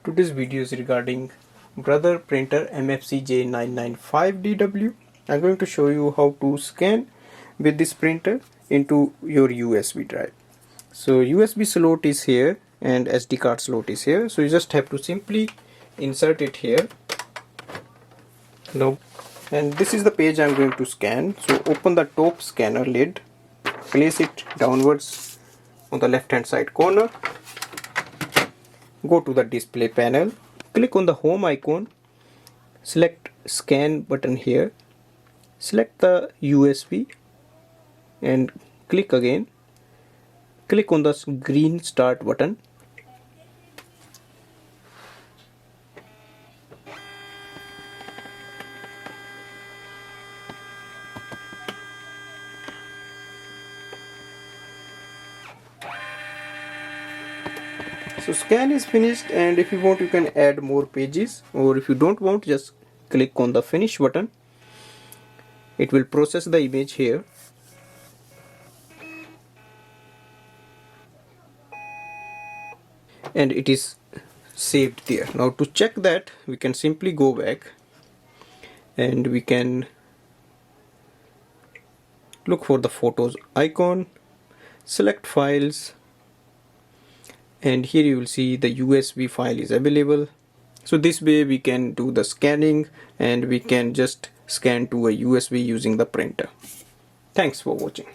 Today's video is regarding Brother printer MFC-J995dw. I'm going to show you how to scan with this printer into your USB drive. So USB slot is here and SD card slot is here. So you just have to simply insert it here. Now, and this is the page I'm going to scan. So open the top scanner lid, place it downwards on the left hand side corner. Go to the display panel, click on the home icon, select scan button here, select the USB and click again, click on the green start button. So scan is finished, and if you want you can add more pages, or if you don't want just click on the finish button. It will process the image here. And it is saved there. Now to check that we can simply go back and we can look for the photos icon, select files, and here you will see the USB file is available. So this way we can do the scanning and we can just scan to a USB using the printer. Thanks for watching.